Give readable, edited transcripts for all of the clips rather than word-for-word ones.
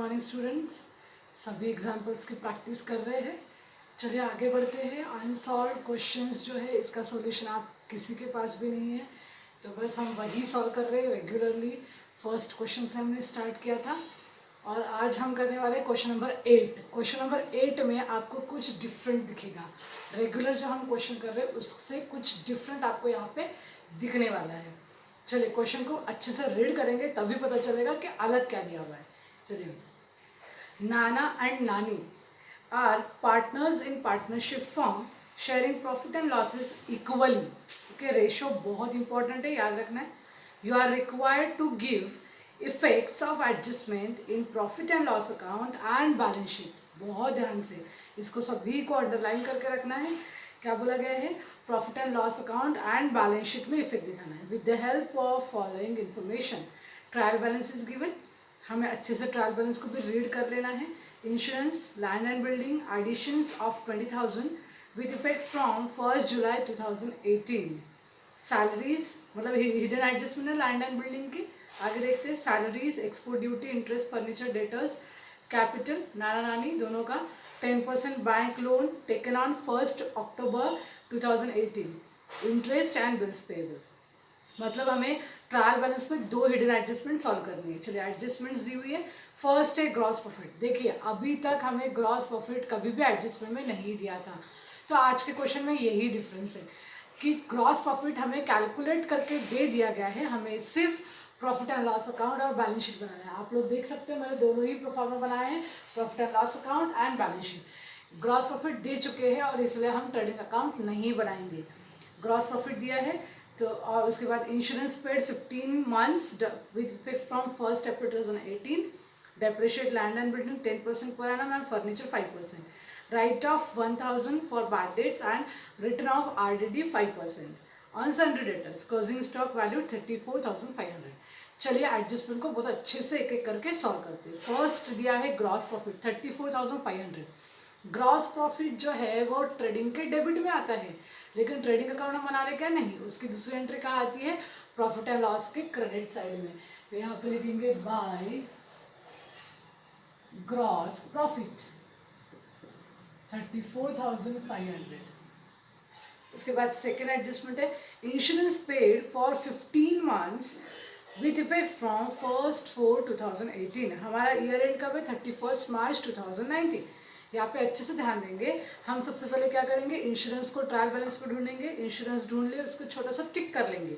Morning students. सभी examples की practice कर रहे हैं। चलिए आगे बढ़ते हैं। अनसॉल्व क्वेश्चंस जो है इसका सॉल्यूशन आप किसी के पास भी नहीं है, तो बस हम वही सॉल्व कर रहे हैं रेगुलरली। फर्स्ट क्वेश्चन से हमने स्टार्ट किया था और आज हम करने वाले हैं क्वेश्चन नंबर 8। क्वेश्चन नंबर 8 में आपको कुछ डिफरेंट दिखेगा। रेगुलर जो हम क्वेश्चन कर रहे हैं उससे कुछ डिफरेंट आपको यहाँ पे दिखने वाला है। चलिए क्वेश्चन को अच्छे से रीड करेंगे तभी पता चलेगा कि अलग क्या दिया हुआ है। चलिए, Nana and Nani are partners in partnership firm sharing profit and losses equally. Okay, ratio बहुत इंपॉर्टेंट है, याद रखना है। You are required to give effects of adjustment in profit and loss account and balance sheet. बहुत ध्यान से इसको सभी को अंडरलाइन करके रखना है। क्या बोला गया है? Profit and loss account and balance sheet में इफेक्ट दिखाना है। With the help of following information trial balance is given. हमें अच्छे से ट्रायल बैलेंस को भी रीड कर लेना है। Insurance, land and building, additions of 20,000 with effect from 1 July 2018। Salaries मतलब हिडन एडजस्टमेंट है लैंड एंड बिल्डिंग की। आगे देखते हैं। Salaries, export duty, interest, furniture, debtors, capital, Nana Nani दोनों का 10% bank loan taken on 1 October 2018, interest and bills payable. मतलब हमें ट्रायल बैलेंस में दो हिडन एडजस्टमेंट सॉल्व करनी है। चलिए, एडजस्टमेंट्स दी हुई है। फर्स्ट है ग्रॉस प्रॉफिट। देखिए, अभी तक हमें ग्रॉस प्रॉफिट कभी भी एडजस्टमेंट में नहीं दिया था, तो आज के क्वेश्चन में यही डिफरेंस है कि ग्रॉस प्रॉफिट हमें कैलकुलेट करके दे दिया गया है, हमें सिर्फ प्रॉफिट एंड लॉस अकाउंट और बैलेंस शीट बनाना है। आप लोग देख सकते हो मैंने दोनों ही प्रोफार्मा बनाए हैं, profit and loss account and balance sheet. Gross profit दे चुके हैं और इसलिए हम ट्रेडिंग अकाउंट नहीं बनाएंगे। ग्रॉस प्रॉफिट दिया है तो, और उसके बाद insurance paid 15 months with effect from 1 April 2018, depreciate land and building 10% per annum and furniture 5%, write off 1,000 for bad debts and written off RDD 5%, unsundry debtors, closing stock value 34,500। चलिए adjustment को बहुत अच्छे से एक एक करके सॉल्व करते हैं। फर्स्ट दिया है ग्रॉस प्रॉफिट 34,500। ग्रॉस प्रॉफिट जो है वो ट्रेडिंग के डेबिट में आता है, लेकिन ट्रेडिंग अकाउंट हम बना रहे क्या? नहीं, उसकी दूसरी एंट्री कहाँ आती है? प्रॉफिट एंड लॉस के क्रेडिट साइड में। तो यहाँ पे लिखेंगे बाय ग्रॉस प्रॉफिट 34,500। उसके बाद सेकेंड एडजस्टमेंट है insurance paid for 15 months with effect from 1/4/2018। हमारा ईयर एंड कब है? 31 मार्च 2019। यहाँ पे अच्छे से ध्यान देंगे। हम सबसे पहले क्या करेंगे? इंश्योरेंस को ट्रायल बैलेंस पर ढूंढेंगे। इंश्योरेंस ढूंढ लिए, उसको छोटा सा टिक कर लेंगे।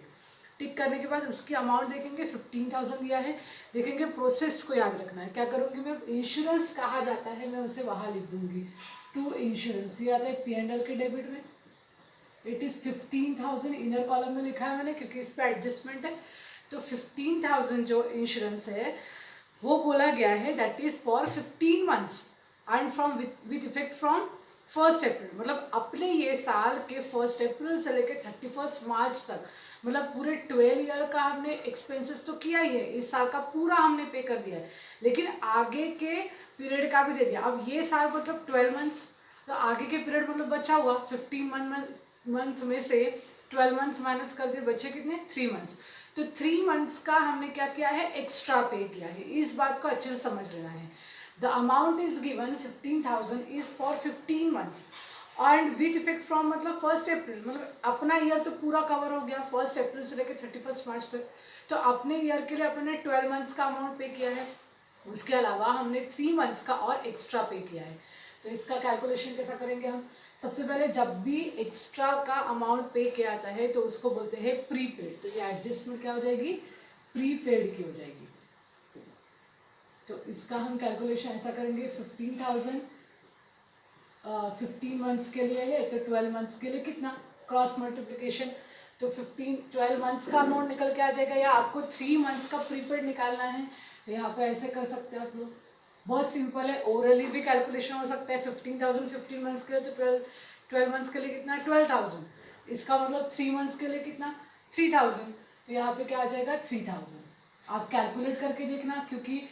टिक करने के बाद उसकी अमाउंट देखेंगे, 15,000 दिया है। देखेंगे प्रोसेस को याद रखना है। क्या करूँगी मैं? इंश्योरेंस कहा जाता है मैं उसे वहाँ लिख दूंगी टू इंश्योरेंस। ये आता है P&L के डेबिट में। इट इज़ 15,000 इनर कॉलम में लिखा है मैंने क्योंकि इस पर एडजस्टमेंट है। तो 15,000 जो इंश्योरेंस है वो बोला गया है that is for 15 months and from with effect from 1 अप्रैल। मतलब अपने ये साल के 1 अप्रैल से लेकर 31 मार्च तक, मतलब पूरे 12 ईयर का हमने एक्सपेंसेस तो किया ही है, इस साल का पूरा हमने पे कर दिया है, लेकिन आगे के पीरियड का भी दे दिया। अब ये साल मतलब 12 मंथ्स, तो आगे के पीरियड मतलब बचा हुआ 15 मंथ में से 12 मंथ्स माइनस कर दिए, बचे कितने? 3 मंथ्स। तो 3 मंथ्स का हमने क्या किया है? एक्स्ट्रा पे किया है। इस बात को अच्छे से समझ लेना है। The amount is given 15,000 is for 15 months and with effect from मतलब 1 अप्रैल, मतलब अपना ईयर तो पूरा कवर हो गया 1 अप्रैल से लेकर 31 मार्च तक। तो अपने ईयर के लिए अपने 12 मंथ्स का अमाउंट पे किया है, उसके अलावा हमने 3 मंथ्स का और एक्स्ट्रा पे किया है। तो इसका कैलकुलेशन कैसा करेंगे हम? सबसे पहले जब भी एक्स्ट्रा का अमाउंट पे किया जाता है तो उसको बोलते हैं प्रीपेड। तो ये एडजस्टमेंट क्या हो जाएगी? प्रीपेड की हो जाएगी। तो इसका हम कैलकुलेशन ऐसा करेंगे 15,000 15 मंथ्स के लिए है, तो 12 मंथ्स के लिए कितना? Cross multiplication. तो 12 मंथ्स का अमाउंट निकल के आ जाएगा, या आपको 3 मंथ्स का प्रीपेड निकालना है तो यहाँ पे ऐसे कर सकते हैं आप लोग। बहुत सिंपल है, ओरली भी कैलकुलेशन हो सकता है। 15,000 15 मंथ्स के लिए, तो 12 मंथ्स के लिए कितना? 12,000। इसका मतलब 3 मंथ्स के लिए कितना? 3,000। तो यहाँ पे क्या आ जाएगा? 3,000। आप कैलकुलेट करके देखना, क्योंकि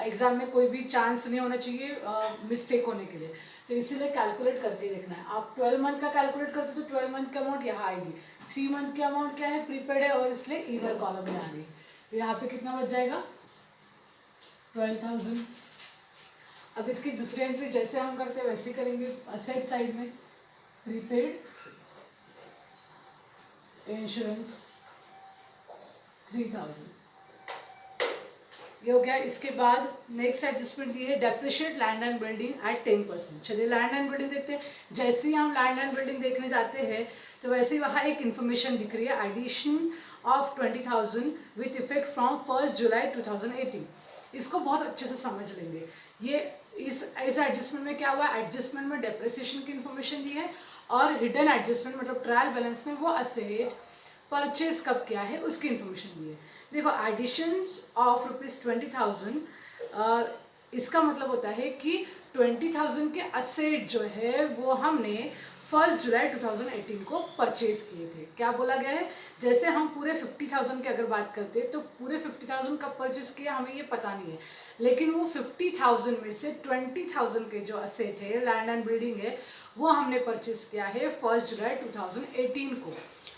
एग्जाम में कोई भी चांस नहीं होना चाहिए मिस्टेक होने के लिए, तो इसीलिए कैलकुलेट करके देखना है। आप 12 मंथ का कैलकुलेट करते तो 12 मंथ की अमाउंट यहाँ आएगी। 3 मंथ की अमाउंट क्या है? प्रीपेड है और इसलिए इनर कॉलम में आ गई। तो यहाँ पे कितना बच जाएगा? 12,000 अब इसकी दूसरी एंट्री जैसे हम करते हैं वैसे करेंगे। असेट साइड में प्रीपेड इंश्योरेंस 3000, ये हो गया। इसके बाद नेक्स्ट एडजस्टमेंट दी है depreciate land and building at 10%। चलिए लैंड एंड बिल्डिंग देखते हैं। जैसे ही हम लैंड एंड बिल्डिंग देखने जाते हैं तो वैसे ही वहाँ एक इन्फॉर्मेशन दिख रही है, addition of 20,000 with effect from 1 July 2018। इसको बहुत अच्छे से समझ लेंगे। ये इस एडजस्टमेंट में क्या हुआ, एडजस्टमेंट में डेप्रिसिएशन की इन्फॉर्मेशन दी है और हिडन एडजस्टमेंट मतलब ट्रायल बैलेंस में वो असेट परचेज कब किया है उसकी इन्फॉर्मेशन दी है। देखो एडिशंस ऑफ ₹20,000, इसका मतलब होता है कि 20,000 के असेट जो है वो हमने 1 जुलाई 2018 को परचेज किए थे। क्या बोला गया है, जैसे हम पूरे 50,000 की अगर बात करते हैं तो पूरे 50,000 कब परचेज किया हमें ये पता नहीं है, लेकिन वो 50,000 में से 20,000 के जो असेट है लैंड एंड बिल्डिंग है वो हमने परचेज किया है 1 जुलाई 2018 को।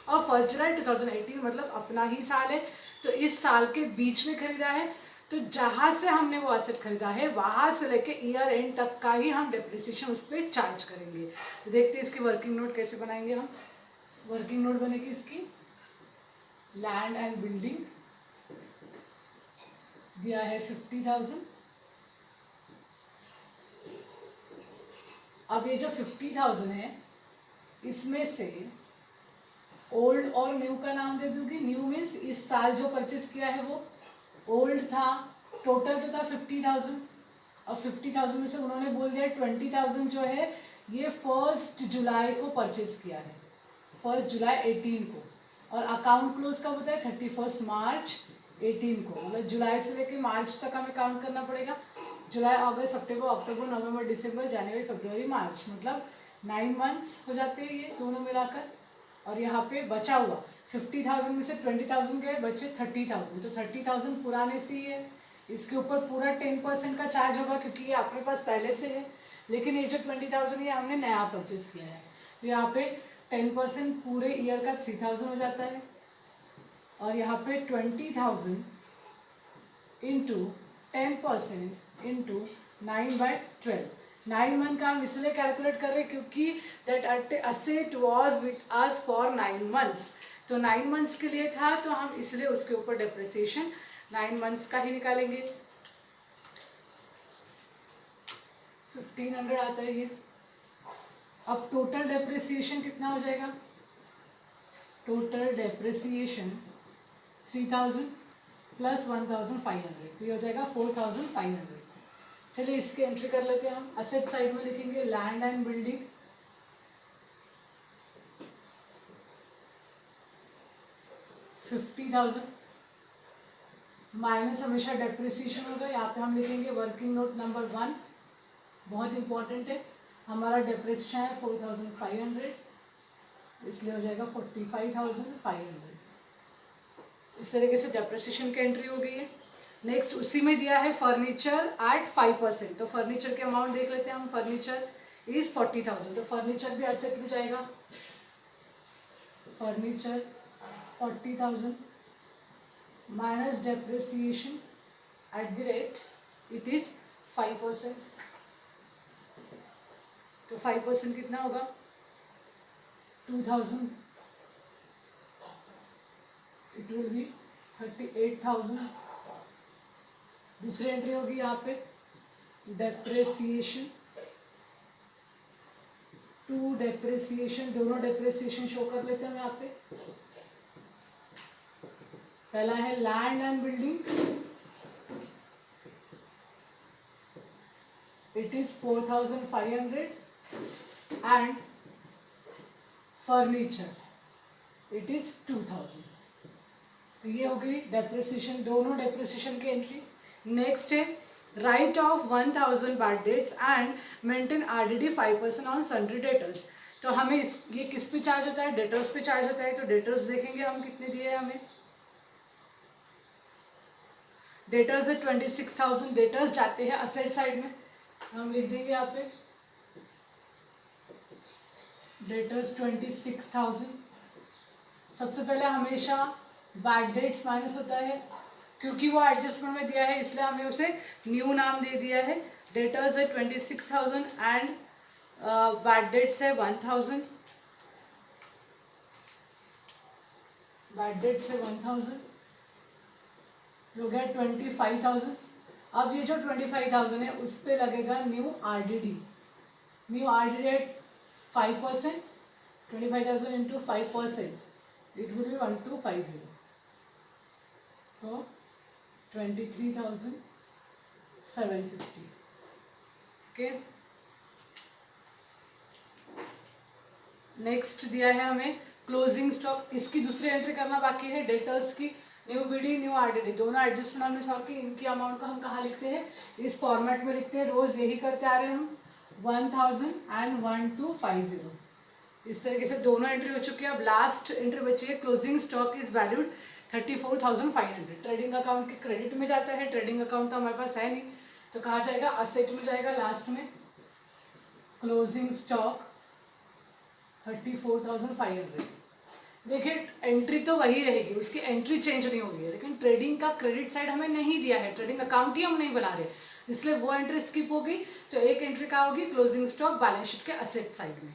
और 1 जुलाई 2018 मतलब अपना ही साल है, तो इस साल के बीच में खरीदा है। तो जहाँ से हमने वो एसेट खरीदा है वहाँ से लेके ईयर एंड तक का ही हम डेप्रिसिएशन उस पर चार्ज करेंगे। तो देखते हैं इसकी वर्किंग नोट कैसे बनाएंगे हम। वर्किंग नोट बनेगी इसकी, लैंड एंड बिल्डिंग दिया है 50,000। अब ये जो 50,000 है इसमें से ओल्ड और न्यू का नाम दे दूंगी। न्यू मीन्स इस साल जो परचेज किया है वो, ओल्ड था टोटल जो था 50,000 और 50,000 में से उन्होंने बोल दिया 20,000 जो है ये 1 जुलाई को परचेज किया है, 1 जुलाई 18 को। और अकाउंट क्लोज कब होता है, 31 मार्च 18 को। मतलब जुलाई से लेकर मार्च तक हमें काउंट करना पड़ेगा। जुलाई, अगस्त, सितंबर, अक्टूबर, नवंबर, दिसंबर, जनवरी, फरवरी, मार्च, मतलब 9 मंथ्स हो जाते हैं ये दोनों मिलाकर। और यहाँ पे बचा हुआ 50,000 में से 20,000 गए, बचे 30,000। तो 30,000 पुराने से ही है, इसके ऊपर पूरा 10% का चार्ज होगा क्योंकि ये अपने पास पहले से है। लेकिन ये जो 20,000 ये हमने नया परचेज किया है, तो यहाँ पे 10% पूरे ईयर का 3,000 हो जाता है। और यहाँ पे 20,000 इंटू 10% इंटू 9/12, 9 मंथ का हम इसलिए कैलकुलेट कर रहे हैं क्योंकि that asset was with us for 9 months. तो 9 मंथ्स के लिए था तो हम इसलिए उसके ऊपर डेप्रिसिएशन 9 मंथ्स का ही निकालेंगे। 1500 आता है ये। अब टोटल डेप्रिसिएशन कितना हो जाएगा, टोटल डेप्रिसिएशन 3,000 प्लस 1,500, तो ये हो जाएगा 4,500। चलिए इसकी एंट्री कर लेते हैं हम। असेट साइड में लिखेंगे लैंड एंड बिल्डिंग 50,000 माइनस हमेशा डेप्रिसिएशन होगा। यहाँ पे हम लिखेंगे वर्किंग नोट नंबर 1, बहुत इंपॉर्टेंट है। हमारा डेप्रिसिएशन है 4,500, इसलिए हो जाएगा 45,500। इस तरीके से डेप्रिसिएशन की एंट्री हो गई है। नेक्स्ट उसी में दिया है फर्नीचर एट 5%, तो फर्नीचर के अमाउंट देख लेते हैं हम। फर्नीचर इज 40,000, तो फर्नीचर भी एसेट में जाएगा। Furniture 40,000 minus depreciation at the rate it is 5%, तो 5% कितना होगा 2,000, इट विल बी 38,000। दूसरी एंट्री होगी यहाँ पे डेप्रिसिएशन टू डेप्रिसिएशन, दोनों डेप्रिसिएशन शो कर लेते हैं हम यहाँ पे। पहला है land and building, it is 4,500 and furniture it is 2,000। तो ये हो गई डेप्रिसिएशन, दोनों डेप्रिसिएशन की एंट्री। नेक्स्ट है right of 1,000 bad debts and maintain RDD 5% on sundry debtors. तो हमें ये किस पे चार्ज होता है, डेटर्स पे चार्ज होता है। तो डेटर्स देखेंगे हम कितने दिए हैं हमें। डेटर्स है 26,000, डेटर्स जाते हैं असेट साइड में, हम लिख देंगे यहाँ पे डेटर्स 26,000। सबसे पहले हमेशा बैड डेट्स माइनस होता है, क्योंकि वो एडजस्टमेंट में दिया है इसलिए हमने उसे न्यू नाम दे दिया है। डेटर्स है 26,000 एंड बैड डेट्स है 1,000, बैड डेट से 1,000 हो गया 25,000। अब ये जो 25,000 है उस पर लगेगा new RDD। New RDD 5%, 25,000 into 5%, it will be 1250, तो 23,750। ओके, नेक्स्ट दिया है हमें क्लोजिंग स्टॉक, इसकी दूसरी एंट्री करना बाकी है। डेटर्स की न्यू BD न्यू RDD दोनों एडजस्टमेंट हमने सॉल्व की। इनकी अमाउंट को हम कहाँ लिखते हैं, इस फॉर्मेट में लिखते हैं, रोज यही करते आ रहे हैं हम। 1,000 एंड 1250, इस तरीके से दोनों एंट्री हो चुकी है। अब लास्ट एंट्री बची है, closing stock is valued 34,500। Trading account के क्रेडिट में जाता है, ट्रेडिंग अकाउंट तो हमारे पास है नहीं, तो कहाँ जाएगा, असेट में जाएगा लास्ट में। Closing stock 34,500। देखिए एंट्री तो वही रहेगी, उसकी एंट्री चेंज नहीं होगी है, लेकिन ट्रेडिंग का क्रेडिट साइड हमें नहीं दिया है, ट्रेडिंग अकाउंट ही हम नहीं बना रहे, इसलिए वो एंट्री स्किप होगी। तो एक एंट्री क्या होगी, क्लोजिंग स्टॉक बैलेंस शीट के असेट साइड में।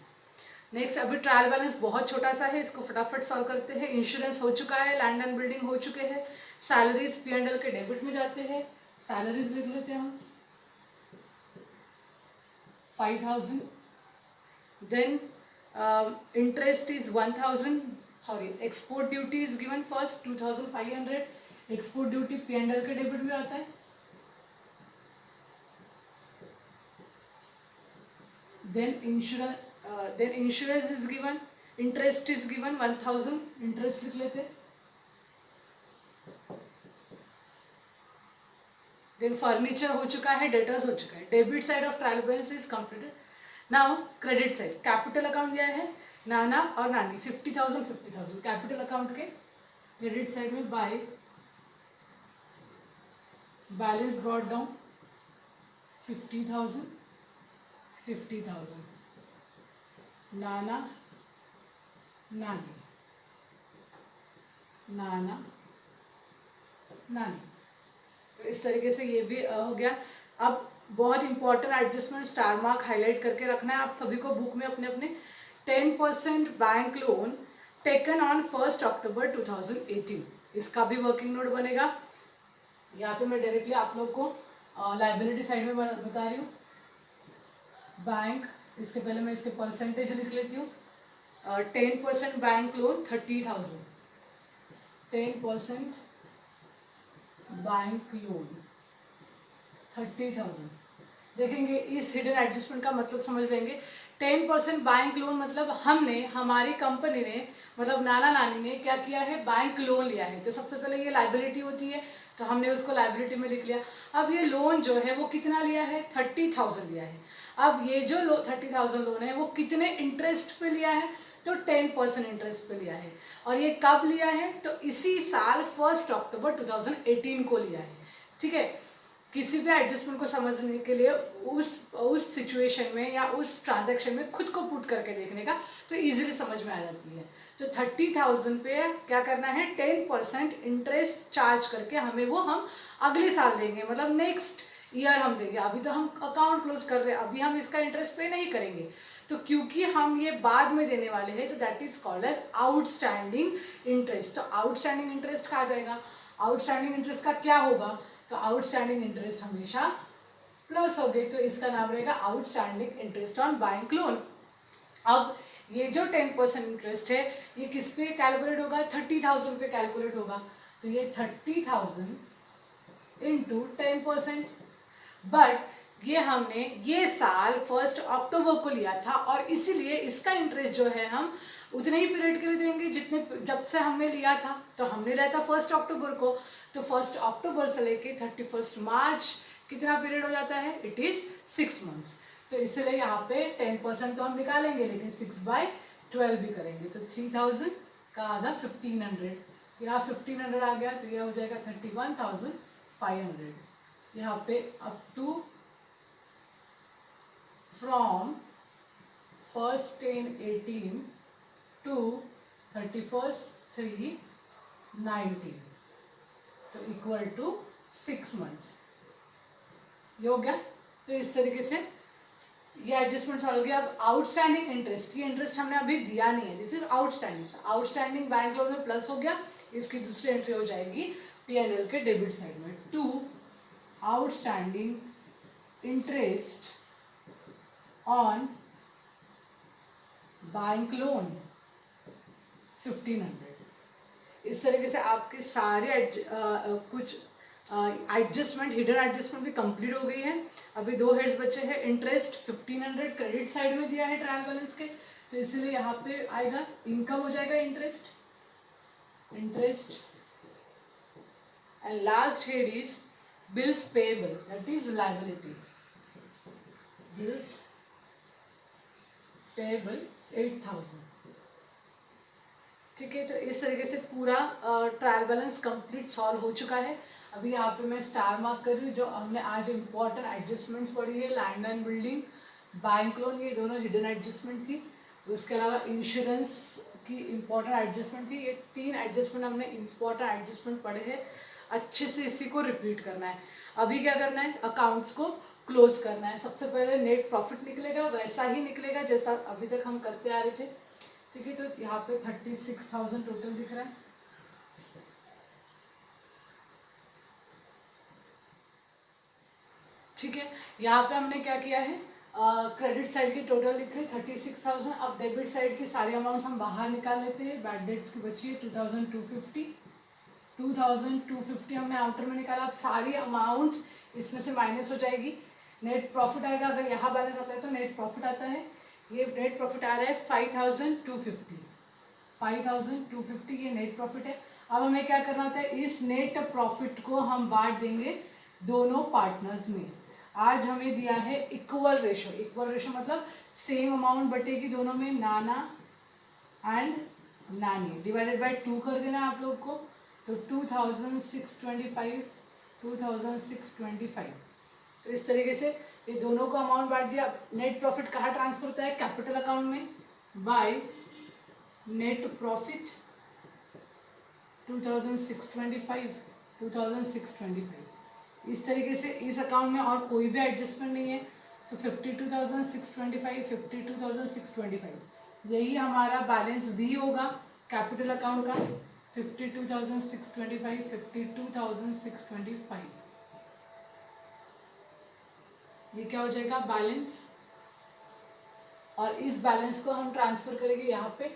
नेक्स्ट, अभी ट्रायल बैलेंस बहुत छोटा सा है, इसको फटाफट सॉल्व करते हैं। इंश्योरेंस हो चुका है, लैंड एंड बिल्डिंग हो चुके हैं, सैलरीज P&L के डेबिट में जाते हैं। सैलरीज लिख लेते हैं हम 5,000, then interest is 1,000, sorry export duty is given first 2,500, export duty P&L के डेबिट में आता है। Then insurance is given, interest is given 1,000, interest लिख लेते। देन फर्नीचर हो चुका है, डेटर्स हो चुका है, debit side of trial balance is completed. Now credit side, capital account दिया है, नाना और नानी 50,000 50,000, कैपिटल अकाउंट के क्रेडिट साइड में बाय बैलेंस ब्रॉट डाउन 50,000 50,000, नाना नानी, नाना नानी। तो इस तरीके से ये भी हो गया। अब बहुत important adjustment star mark highlight करके रखना है आप सभी को बुक में अपने अपने। 10% bank loan taken on 1 October 2018, इसका भी वर्किंग नोट बनेगा। यहाँ पे मैं डायरेक्टली आप लोग को लाइबिलिटी साइड में बता रही हूँ। बैंक, इसके पहले मैं इसके परसेंटेज लिख लेती हूँ। 10% बैंक लोन 30,000, 10% बैंक लोन 30,000। देखेंगे इस हिडन एडजस्टमेंट का मतलब समझ लेंगे। 10% बैंक लोन मतलब हमने, हमारी कंपनी ने, मतलब नाना नानी ने क्या किया है, बैंक लोन लिया है। तो सबसे पहले ये लाइबिलिटी होती है, तो हमने उसको लाइबिलिटी में लिख लिया। अब ये लोन जो है वो कितना लिया है, 30,000 लिया है। अब ये जो 30,000 लोन है वो कितने इंटरेस्ट पे लिया है, तो 10% इंटरेस्ट पे लिया है। और ये कब लिया है, तो इसी साल 1 अक्टूबर 2018 को लिया है। ठीक है, किसी भी एडजस्टमेंट को समझने के लिए उस सिचुएशन में या उस ट्रांजैक्शन में खुद को पुट करके देखने का, तो इजीली समझ में आ जाती है। तो 30,000 पे क्या करना है, 10% इंटरेस्ट चार्ज करके हमें वो हम अगले साल देंगे, मतलब नेक्स्ट ईयर हम देंगे। अभी तो हम अकाउंट क्लोज कर रहे हैं, अभी हम इसका इंटरेस्ट पे नहीं करेंगे। तो क्योंकि हम ये बाद में देने वाले हैं, तो that is called as outstanding interest. तो आउटस्टैंडिंग इंटरेस्ट कहा जाएगा, आउटस्टैंडिंग इंटरेस्ट का क्या होगा, तो आउटस्टैंडिंग इंटरेस्ट हमेशा प्लस हो गई, तो इसका नाम रहेगा outstanding interest on bank loan. अब ये जो 10% इंटरेस्ट है ये किस पे कैलकुलेट होगा, 30,000 पे कैलकुलेट होगा। तो ये 30,000 इंटू 10%, बट ये हमने ये साल 1 अक्टूबर को लिया था, और इसीलिए इसका इंटरेस्ट जो है हम उतने ही पीरियड के लिए देंगे जितने जब से हमने लिया था। तो हमने लिया था 1 अक्टूबर को, तो 1 अक्टूबर से लेके 31 मार्च कितना पीरियड हो जाता है, इट इज 6 मंथ्स। तो इसलिए यहाँ पे 10% तो हम निकालेंगे, लेकिन 6/12 भी करेंगे। तो 3,000 का आधा 1,500, यहाँ 1,500 आ गया, तो यह हो जाएगा 31,500। यहाँ पे अप टू फ्रॉम 1/10/18 टू 31/3/19, तो इक्वल टू 6 मंथ्स। ये हो गया। तो इस तरीके से ये एडजस्टमेंट हो गया। अब आउटस्टैंडिंग इंटरेस्ट, ये इंटरेस्ट हमने अभी दिया नहीं है, this is outstanding. Outstanding bank loan में प्लस हो गया, इसकी दूसरी एंट्री हो जाएगी P&L के डेबिट साइड में। To outstanding interest on bank loan 1500। इस तरीके से आपके सारे कुछ एडजस्टमेंट, हिडन एडजस्टमेंट भी कंप्लीट हो गई है। अभी दो हेड्स बचे हैं। इंटरेस्ट 1500 क्रेडिट साइड में दिया है ट्रायल बैलेंस के, तो इसलिए यहाँ पे आएगा इनकम हो जाएगा interest and last head is bills payable, that is liability. Bills payable 8000। ठीक है, तो इस तरीके से पूरा ट्रायल बैलेंस कंप्लीट सॉल्व हो चुका है। अभी यहाँ पे मैं स्टार मार्क कर रही हूँ जो हमने आज इम्पॉर्टेंट एडजस्टमेंट्स पढ़ी है। Land and building, bank loan, ये दोनों हिडन एडजस्टमेंट थी। उसके अलावा इंश्योरेंस की इम्पॉर्टेंट एडजस्टमेंट थी। ये 3 एडजस्टमेंट हमने इम्पॉर्टेंट एडजस्टमेंट पढ़े हैं। अच्छे से इसी को रिपीट करना है। अभी क्या करना है, अकाउंट्स को क्लोज करना है। सबसे पहले नेट प्रॉफिट निकलेगा, वैसा ही निकलेगा जैसा अभी तक हम करते आ रहे थे। ठीक है, तो यहाँ पे 36,000 टोटल दिख रहा है। ठीक है, यहाँ पे हमने क्या किया है, क्रेडिट साइड की टोटल लिख रही 36,000। अब डेबिट साइड की सारी अमाउंट्स हम बाहर निकाल लेते हैं। बैड डेट्स की बची है 2,250 हमने आउटर में निकाला। अब सारी अमाउंट्स इसमें से माइनस हो जाएगी। नेट प्रॉफिट आएगा, अगर यहाँ बैलेंस आता है तो नेट प्रॉफिट आता है। ये नेट प्रॉफिट आ रहा है 5,250 ये नेट प्रॉफिट है। अब हमें क्या करना होता है, इस नेट प्रॉफिट को हम बांट देंगे दोनों पार्टनर्स में। आज हमें दिया है इक्वल रेशो मतलब सेम अमाउंट बटेगी दोनों में, नाना एंड नानी, डिवाइडेड बाय 2 कर देना है आप लोग को। तो 2,625 तो इस तरीके से ये दोनों को अमाउंट बांट दिया। नेट प्रॉफिट कहाँ ट्रांसफर होता है, कैपिटल अकाउंट में, बाय नेट प्रॉफिट 2,625 इस तरीके से। इस अकाउंट में और कोई भी एडजस्टमेंट नहीं है, तो 52,625 यही हमारा बैलेंस बी होगा कैपिटल अकाउंट का। 52,625 ये क्या हो जाएगा, बैलेंस। और इस बैलेंस को हम ट्रांसफर करेंगे यहाँ पे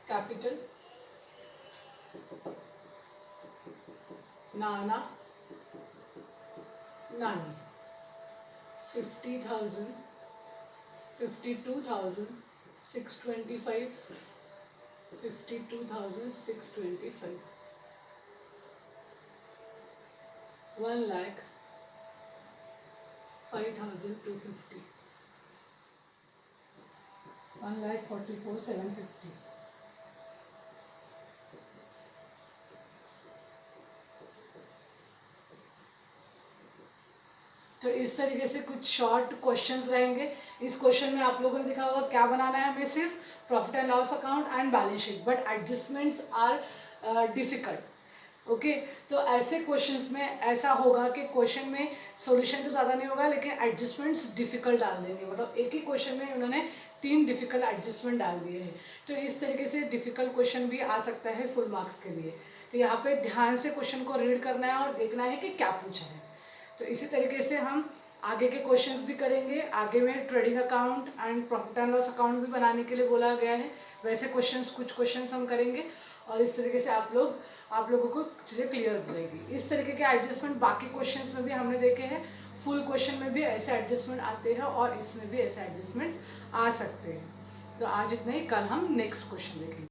कैपिटल नाना नानी। 52,625 1,05,250 1,44,750। तो इस तरीके से कुछ शॉर्ट क्वेश्चंस रहेंगे। इस क्वेश्चन में आप लोगों ने देखा होगा क्या बनाना है हमें, सिर्फ profit and loss account and balance sheet, but adjustments are difficult. Okay, तो ऐसे क्वेश्चंस में ऐसा होगा कि क्वेश्चन में सॉल्यूशन तो ज़्यादा नहीं होगा लेकिन एडजस्टमेंट्स डिफिकल्ट डाल देंगे। मतलब एक ही क्वेश्चन में उन्होंने 3 डिफिकल्ट एडजस्टमेंट डाल दिए हैं। तो इस तरीके से डिफिकल्ट क्वेश्चन भी आ सकता है फुल मार्क्स के लिए। तो यहाँ पे ध्यान से क्वेश्चन को रीड करना है और देखना है कि क्या पूछा है। तो इसी तरीके से हम आगे के क्वेश्चंस भी करेंगे। आगे में trading account and profit and loss account भी बनाने के लिए बोला गया है, वैसे कुछ क्वेश्चंस हम करेंगे और इस तरीके से आप लोगों को चीज़ें क्लियर हो जाएगी। इस तरीके के एडजस्टमेंट बाकी क्वेश्चंस में भी हमने देखे हैं। फुल क्वेश्चन में भी ऐसे एडजस्टमेंट आते हैं और इसमें भी ऐसे एडजस्टमेंट आ सकते हैं। तो आज इतना ही, कल हम नेक्स्ट क्वेश्चन देखेंगे।